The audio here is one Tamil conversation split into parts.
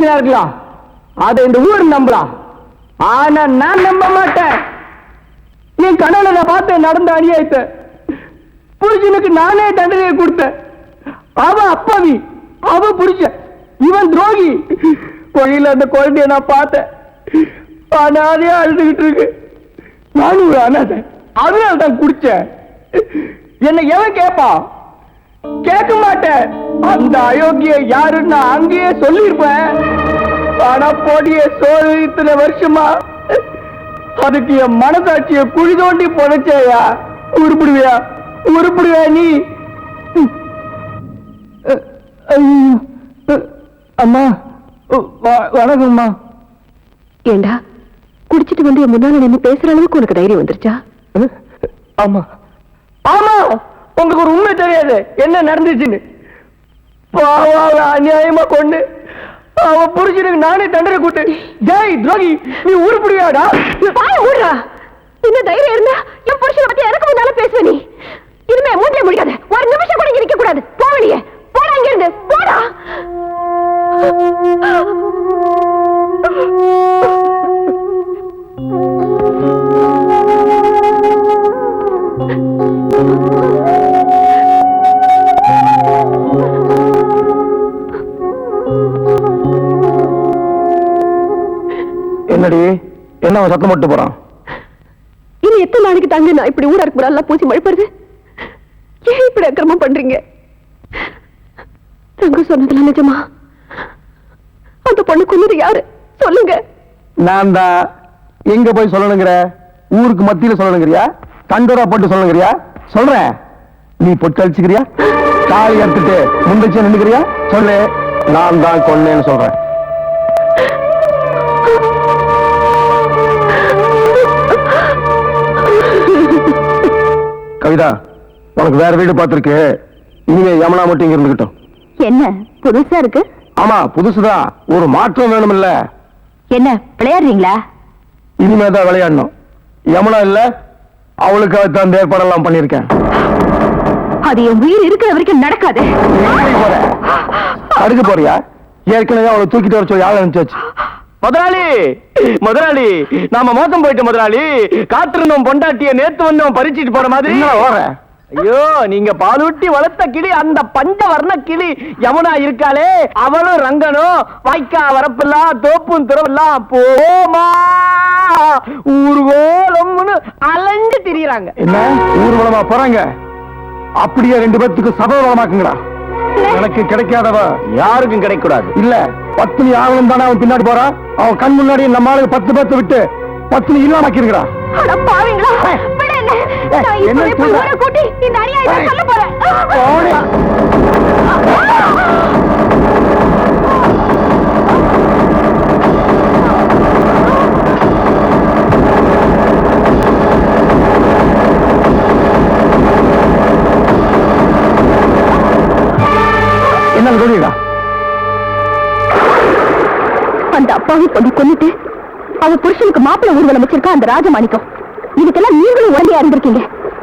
உண்மையா இருக்கலாம், அதை இந்த ஊர் நம்பலாம். ஆனா நான் நம்ப மாட்டேன். என் கனவுல நான் பார்த்த நடந்த அநியாயத்தை புருஷனுக்கு நானே தண்டனையை கொடுத்தேன். அவ அப்பாவி, அவ புருஷ, இவன் துரோகி. வழியில அந்த குழந்தைய நான் பார்த்தேன், அனாதையா அழுதுகிட்டு இருக்கு. நானும் ஒரு அனாதை, அதனால தான் குடிச்சேன். என்ன எவன் கேட்பான்? கேட்க மாட்டேன். அந்த அயோக்கிய யாருன்னு நான் அங்கேயே சொல்லிருப்பேன். ஆனா போடிய சோறு இத்தனை வருஷமா அதுக்கு என் மனசாட்சிய குழி தோண்டி புதைச்சேயா. உருப்பிடுவியா? உருப்பிடுவியா நீ? அம்மா வணக்கம்மா. ஏண்டா குடிச்சிட்டு வந்து என் முன்னால நின்று பேசுற அளவுக்கு உனக்கு தைரியம் வந்துருச்சா? ஆமா ஆமா, உங்களுக்கு ஒரு உண்மை தெரியாது என்ன நடந்துச்சுன்னு. பாவாவ அநியாயமா கொண்டு அவ புரிஞ்சுட்டு நானே தண்டனை கூட்டு. ஜெய் துரோகி, நீ உருப்பிடுவியாடா? இந்த தைரியம் இருந்தா என் புருஷனை பத்தி எனக்கு முன்னால பேசுவ நீ. இனிமே மூஞ்சே முடியாது, ஒரு நிமிஷம் கூட நிக்க கூடாது. போவலியே, போடா இங்க இருந்து, போடா. என்னடி என்ன சத்தம் மட்டும் போறான்? இனி எத்தனை நாளைக்கு தாங்க நான் இப்படி ஊரா இருக்கு பூசி மழைப்படுது? ஏன் இப்படி அக்கிரமம் பண்றீங்க? தங்க சொன்னதுல நிஜமா? அந்த பொண்ணு கொன்னது யாரு சொல்லுங்க. நான் தான். எங்க போய் சொல்லணுங்கிற? ஊருக்கு மத்தியில சொல்லணுங்கிறியா? கண்டோரா போட்டு சொல்லணுங்கிறியா? சொல்றேன். நீ பொட்டு அழிச்சுக்கிறியா? காலை எடுத்துட்டு முந்திச்சு நின்னுக்கிறியா? சொல்லு, நான் தான் கொன்னேன்னு சொல்றேன். கவிதா, உனக்கு வேற வீடு பார்த்திருக்கு. இனிமே யமுனா மட்டும் இங்க இருந்துகிட்டோம். என்ன புதுசா இருக்கு? ஆமா புதுசுதான், ஒரு மாற்றம் வேணும் இல்ல? என்ன விளையாடுறீங்களா? இனிமேதான் விளையாடணும். யமுனா இல்ல, அவளுக்காக தான் ஏற்பாடெல்லாம் பண்ணிருக்கேன். அது என் உயிர் இருக்கிற வரைக்கும் நடக்காது. அடுக்க போறியா? ஏற்கனவே அவளை தூக்கிட்டு வர சொல்லி ஆள் அனுப்பிச்சாச்சு. முதலாளி முதலாளி, நாம மோசம் போயிட்டு முதலாளி. காத்திருந்தோம் பொண்டாட்டிய நேத்து வந்தோம் பறிச்சிட்டு போற மாதிரி. ஐயோ, நீங்க பாலூட்டி வளர்த்த கிளி, அந்த பஞ்சவர்ண கிளி யமுனா இருக்காளே, அவளும் ரங்கனும் வாய்க்கா வரப்பெல்லாம் தோப்பும் துறவெல்லாம் போமா ஊர்வலம்னு அலைஞ்சு திரியறாங்க. என்ன ஊர்வலமா போறாங்க? அப்படியே ரெண்டு பேத்துக்கு சபவலமாக்குங்கடா. எனக்கு கிடைக்காதவ யாருக்கும் கிடைக்க கூடாது. இல்ல பத்னி ஆகணும் தானே அவன் பின்னாடி போறான். அவன் கண் முன்னாடி நம்ம ஆளுக்கு 10 பேர்த்து விட்டு பத்னி இல்லாமக்கிறா. என்ன கூட்டி இந்த அநியாயத்தை சொல்ல போறேன். என்ன சொல்லிடா? அந்த அப்பாவை கொண்டு கொண்டுட்டு அவ புருஷனுக்கு மாப்பிள்ளை ஊர்வலம் வச்சிருக்கா அந்த ராஜமாணிக்கம். இதுக்கெல்லாம் நீங்களும் உடனடியா இருந்திருக்கீங்க.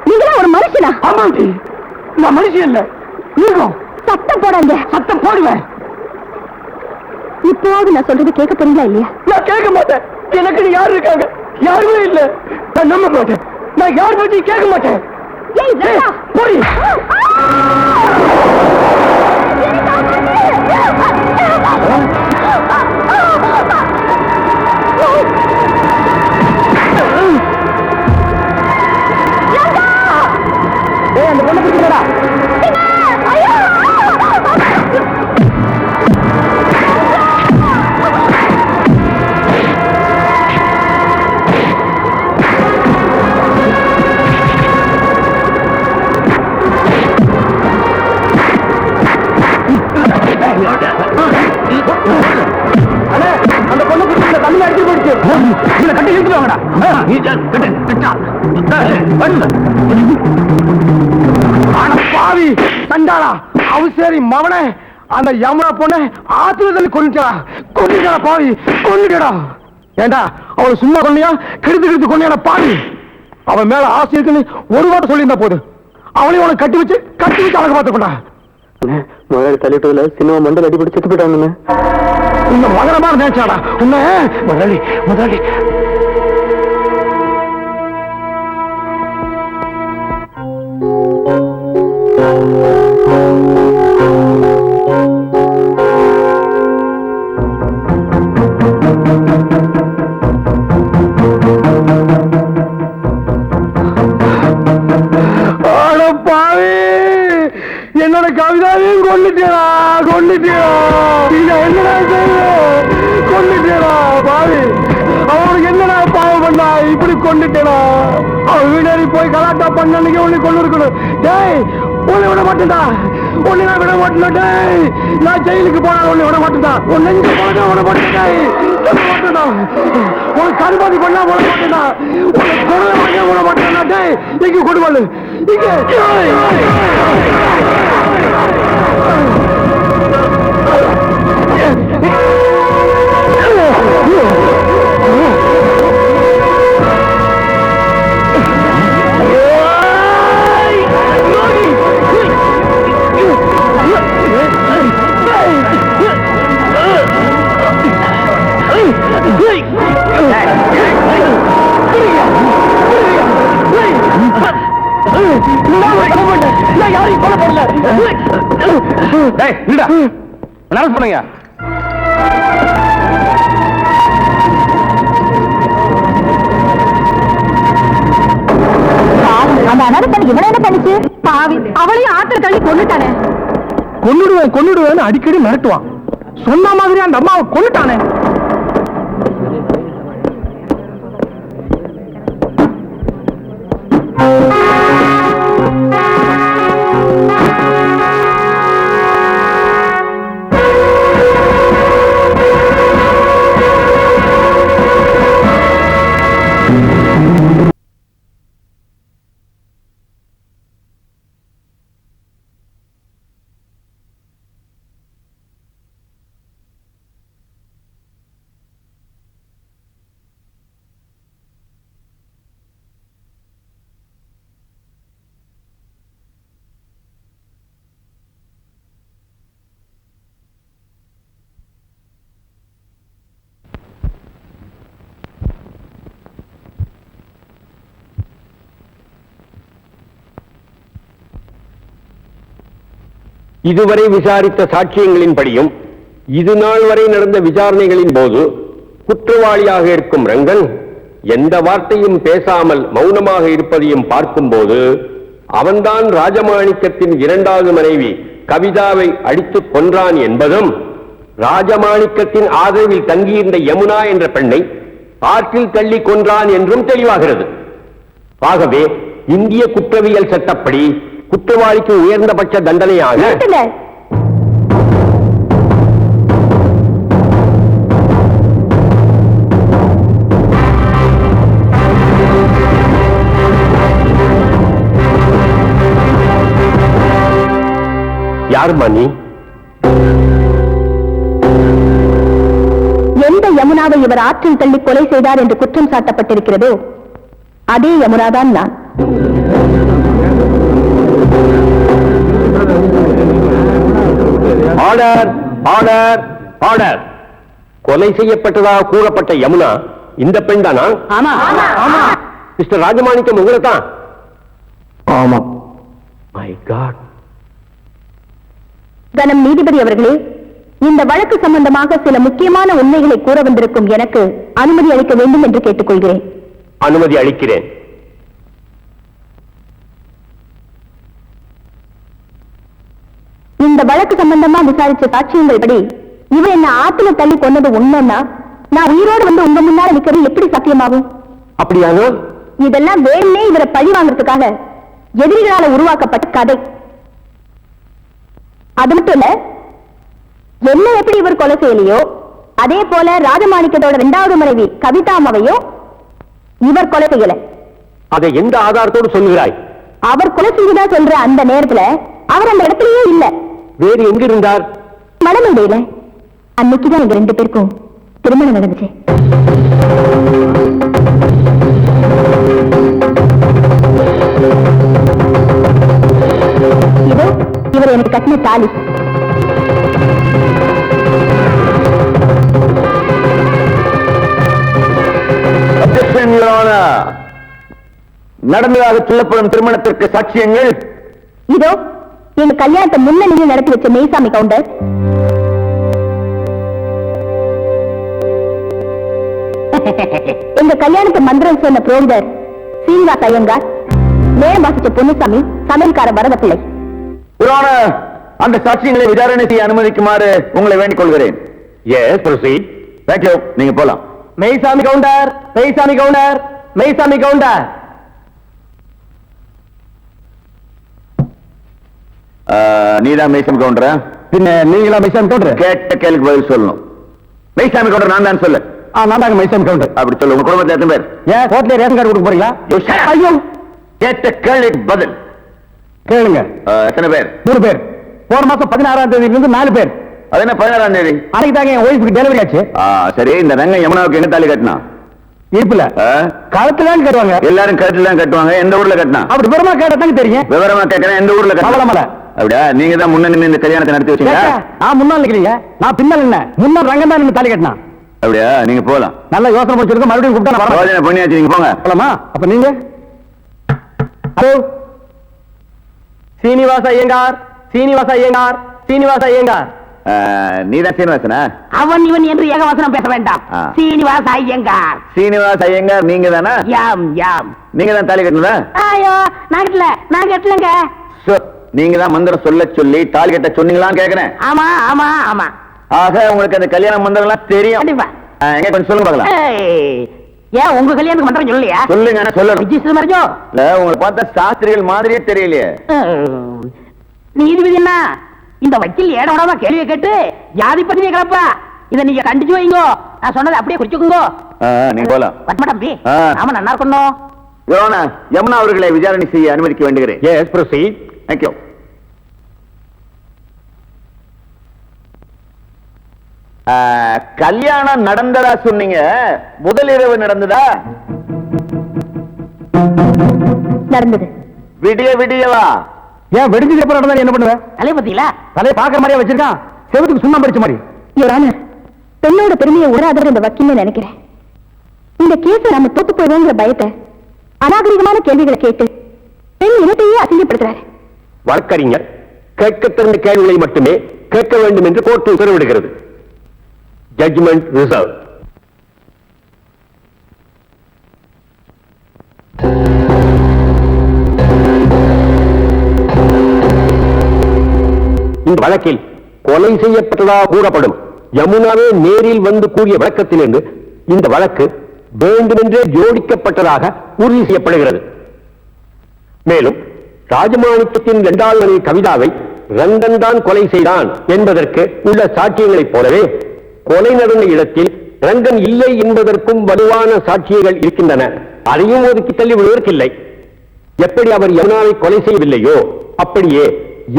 நீங்களும் ஒரு மனுஷனா? ஆமாண்டி, நான் மனுஷன் இல்ல. நீங்களும் சத்தம் போடாங்க. சத்தம் போடுவேன். இப்போது நான் சொல்றது கேட்க போறீங்களா இல்லையா? நான் கேட்க மாட்டேன். எனக்கு யாரு இருக்காங்க? யாருமே இல்ல. நான் நம்ப மாட்டேன். நான் யார் பத்தி கேட்க மாட்டேன். போய் அந்த பொண்ணு பிடிக்கிறா. அந்த பொண்ணு பிடிச்ச தண்ணி அடிச்சு போயிடுச்சு. இதுல கட்டி இழுத்துட்டு வாங்கடா. பாவி சண்டாளா, அவசரி மவனே, அந்த யமுனா பொண்ணை ஆத்துல கொண்டுட்டா. கொண்டுட்டா பாவி, கொண்டுட்டா. ஏண்டா அவளை சும்மா கொண்டியா? கெடுத்து கொண்டியா பாவி? அவன் மேல ஆசை இருக்குன்னு ஒரு வாரம் சொல்லியிருந்தா போது. அவளையும் உனக்கு கட்டி வச்சு அழகு பார்த்துக்கொண்டா. முதல்ல தள்ளிட்டு சினிமா மண்டல் அடிபடி செத்து போயிட்டாங்க. உன்னை மகனமா நினைச்சாடா உன்னை முதலாளி முதலாளி. என்னோட கவிதாவையும் கொண்டுட்டேடா கொண்டுட்டேடா. என்னடா கொண்டுட்டேடா பாவி. அவனுக்கு என்னடா பாவம் பண்ணா இப்படி கொண்டுட்டேடா. அவன் வீடேறி போய் கலாட்டா பண்ணி உன்னை கொண்டு இருக்கணும். டேய் உன்னை விட மாட்டேன்டா. உன்னை நான் விட மாட்டேன். டேய் நான் ஜெயிலுக்கு போனா உன்னை விட மாட்டேன்டா. உன் நெஞ்சு போனா விட மாட்டேன்டா. மாட்டேன்டா உன் கருமாதி பண்ணா விட மாட்டேன்டா. உன்னை கொலை பண்ண விட மாட்டேன்டா. டேய் இங்க கொடுவாள் இங்க. யாரையும் கொலை பண்ணல. பண்ணுங்க. அந்த அனர்த்தம் இவனை என்ன பண்ணிச்சு? பாவி அவளையும் ஆத்திர தள்ளி கொண்டுட்டானே. கொன்னுடுவேன்னு அடிக்கடி மிரட்டுவான். சொன்ன மாதிரி அந்த அம்மாவை கொண்டுட்டானே. இதுவரை விசாரித்த சாட்சியங்களின்படியும் இது நாள் வரை நடந்த விசாரணைகளின் போது குற்றவாளியாக இருக்கும் ரங்கன் எந்த வார்த்தையும் பேசாமல் மௌனமாக இருப்பதையும் பார்க்கும்போது அவன்தான் ராஜமாணிக்கத்தின் இரண்டாவது மனைவி கவிதாவை அடித்துக் கொன்றான் என்பதும் ராஜமாணிக்கத்தின் ஆதரவில் தங்கியிருந்த யமுனா என்ற பெண்ணை ஆற்றில் தள்ளி கொன்றான் என்றும் தெளிவாகிறது. ஆகவே இந்திய குற்றவியல் சட்டப்படி குற்றவாளிக்கு உயர்ந்தபட்ச தண்டனையாக யார் மணி? எந்த யமுனாவை இவர் ஆற்றில் தள்ளி கொலை செய்தார் என்று குற்றம் சாட்டப்பட்டிருக்கிறதோ அதே யமுனாதான் நான். Order order order. கொலை செய்யப்பட்டதாக கூறப்பட்ட யமுனா இந்த பெண் தானா? மிஸ்டர் ராஜமாணிக்கம் உங்களை தான்? ஆமா. My god. கனம் நீதிபதி அவர்களே, இந்த வழக்கு சம்பந்தமாக சில முக்கியமான உண்மைகளை கூற வந்திருக்கும் எனக்கு அனுமதி அளிக்க வேண்டும் என்று கேட்டுக்கொள்கிறேன். அனுமதி அளிக்கிறேன். இந்த வழக்கு சம்பந்தமா விசாரிச்ச சாட்சியங்கள் படி இவன் என்ன ஆத்துல தள்ளி கொண்டது உண்மைன்னா நான் உயிரோடு வந்து உங்க முன்னால நிக்கிறது எப்படி சத்தியமாகும்? அப்படியானால் இதெல்லாம் வேணுமே இவரை பழி வாங்கறதுக்காக எதிரிகளால உருவாக்கப்பட்ட கதை. அது மட்டும் இல்ல, என்ன எப்படி இவர் கொலை செய்யலையோ அதே போல ராஜமாணிக்கத்தோட இரண்டாவது மனைவி கவிதாமாவையும் இவர் கொலை செய்யல. அதை எந்த ஆதாரத்தோடு சொல்லுகிறாய்? அவர் கொலை செய்ததா சொல்ற அந்த நேரத்துல அவர் அந்த இடத்துலயே இல்ல. வேறு எங்க இருந்தார்? மலமேடையில. அன்னைக்குதான் எங்க ரெண்டு பேருக்கும் திருமணம் நடந்துச்சு. இதோ இவர் எனக்கு கட்டின தாலி. நடந்ததாக சொல்லப்படும் திருமணத்திற்கு சாட்சியங்கள் இதோ எங்க கல்யாணத்தை முன்னணியில் நடத்தி வச்ச மெய்சாமி கவுண்டர், எங்க கல்யாணத்தை மந்திரம் சொன்ன புரோகிதர் சீனிவாச ஐயங்கார், நேரம் வாசிச்ச பொன்னுசாமி, சமையல்கார வரதப்பிள்ளை. புராண அந்த சாட்சியங்களை விசாரணை செய்ய அனுமதிக்குமாறு உங்களை வேண்டிக் கொள்கிறேன். Yes proceed. தேங்க்யூ. நீங்க போலாம். மெய்சாமி கவுண்டர், மெய்சாமி கவுண்டர், மெய்சாமி கவுண்டர். நீதான் மெய்சாமி கவுண்டரா? பின்ன நீங்களா மெய்சாமி கவுண்டர்? கேட்ட கேள்விக்கு பதில் சொல்லணும். மெய்சாமி கவுண்டர் நான் தான் சொல்லு. நான் தாங்க மைசம் கவுண்டர். அப்படி சொல்லு. உங்க குடும்பத்தில் எத்தனை பேர்? ஏன் கோர்ட்ல ரேஷன் கார்டு கொடுக்க போறீங்களா? ஐயோ, கேட்ட கேள்விக்கு பதில் கேளுங்க. எத்தனை பேர்? 3 பேர். போன மாசம் 16ஆம் தேதியில இருந்து 4 பேர். அது என்ன 16ஆம் தேதி? அன்னைக்கு தாங்க என் ஒய்ஃபுக்கு டெலிவரி ஆச்சு. சரி, இந்த ரங்க யமுனாவுக்கு எங்க தாலி கட்டினா? இருப்புல கழுத்துல தான் கட்டுவாங்க. எல்லாரும் கழுத்துல தான் கட்டுவாங்க. எந்த ஊர்ல கட்டினா? அப்படி விவரமா கேட்டதாங்க தெரியும். விவரமா கேட்கறேன். எந்த ஊர்ல கட்டினா? அப்படியா? நீங்க தான் முன்ன நின்னு இந்த கல்யாணத்தை நடத்தி வச்சீங்க. நான் முன்னாள் நிக்கிறீங்க, நான் பின்னால் என்ன? முன்னாள் ரங்கம் தான் நின்னு தாலி கட்டினா. அப்படியா? நீங்க போலாம். நல்ல யோசனை முடிச்சிருக்க. மறுபடியும் கூப்பிட்டா நான் வரேன். யோசனை பண்ணியாச்சு. நீங்க போங்க. போலாமா? அப்ப நீங்க ஹலோ, சீனிவாச ஐயங்கார், சீனிவாச ஐயங்கார், சீனிவாச ஐயங்கார். நீதான் சீனிவாசனா? அவன் இவன் என்று ஏகவசனம் பேச வேண்டாம். சீனிவாச ஐயங்கார். சீனிவாச ஐயங்கார் நீங்க தானா? யாம் யாம். நீங்க தான் தாலி கட்டினதா? ஐயோ, நான் கட்டலங்க. நீங்க தான் மந்திரம் சொல்ல சொல்லி தாலி கட்ட சொன்னீங்களான்னு கேக்குறேன். ஆமா ஆமா ஆமா. ஆக உங்களுக்கு அந்த கல்யாண மந்திரம் எல்லாம் தெரியும். கண்டிப்பா. எங்க கொஞ்சம் சொல்லுங்க பார்க்கலாம். ஏன் உங்க கல்யாணத்துக்கு மந்திரம் சொல்லலையா? சொல்லுங்க. சொல்லணும். மரிஜோ இல்ல, உங்களை பார்த்தா சாஸ்திரிகள் மாதிரியே தெரியலையே. நீதிபதி என்ன இந்த வக்கீல் ஏட விடாம கேள்வியை கேட்டு ஜாதி பத்திரிகை கிளப்பா. இதை நீங்க கண்டிச்சு வைங்க. நான் சொன்னதை அப்படியே குறிச்சுக்குங்க. நீங்க போலாம். பத்மடம்பி, நாம நல்லா இருக்கணும். யமுனா அவர்களை விசாரணை செய்ய அனுமதிக்க வேண்டுகிறேன். S proceed. தேங்க்யூ. கல்யாணம் நடந்ததா சொன்னீங்க, முதல் இரவு நடந்ததா? நடந்தது. விடிய விடியவா? ஏன் வெடிஞ்சதுக்கு அப்புறம் நடந்தா என்ன பண்ணுவேன்? தலைய பத்திங்களா? தலையை பாக்குற மாதிரியா வச்சிருக்கான், செவத்துக்கு சுண்ணாம்பு படிச்ச மாதிரி. பெண்ணோட பெருமையை உடாதவர் இந்த வக்கீல் நினைக்கிறேன். இந்த கேஸை நம்ம தோத்து போயிடுவோங்கிற பயத்தை அநாகரிகமான கேள்விகளை கேட்டு பெண் இனத்தையே அசிங்கப்படுத்துறாரு. வழக்கறிஞர் கேட்க திறந்த கேள்விகளை மட்டுமே கேட்க வேண்டும் என்று கோர்ட்டு உத்தரவிடுகிறது. Judgement reserve. இந்த வழக்கில் கொலை செய்யப்பட்டதாக கூறப்படும் யமுனாவே நேரில் வந்து கூறிய விளக்கத்திலிருந்து இந்த வழக்கு வேண்டுமென்றே ஜோடிக்கப்பட்டதாக உறுதி செய்யப்படுகிறது. மேலும் ராஜமாணிக்கத்தின் 2வது மனைவி கவிதாவை ரங்கன் தான் கொலை செய்தான் என்பதற்கு உள்ள சாட்சியங்களைப் போலவே கொலை நடந்த இடத்தில் ரங்கன் இல்லை என்பதற்கும் வலுவான சாட்சியங்கள் இருக்கின்றன. அதையும் ஒதுக்கி தள்ளி விடுவதற்கில்லை. எப்படி அவர் யமுனாவை கொலை செய்யவில்லையோ அப்படியே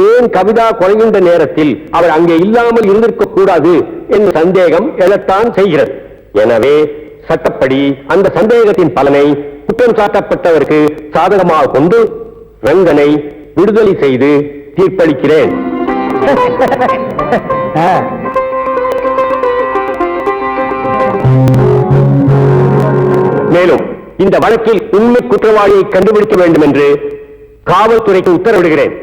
ஏன் கவிதா கொலைகின்ற நேரத்தில் அவர் அங்கே இல்லாமல் இருந்திருக்க கூடாது என்ற சந்தேகம் எழத்தான் செய்கிறது. எனவே சட்டப்படி அந்த சந்தேகத்தின் பலனை குற்றம் சாட்டப்பட்டவருக்கு சாதகமாக கொண்டு ரங்கனை விடுதலை செய்து தீர்ப்பளிக்கிறேன். மேலும் இந்த வழக்கில் உண்மை குற்றவாளியை கண்டுபிடிக்க வேண்டும் என்று காவல்துறைக்கு உத்தரவிடுகிறேன்.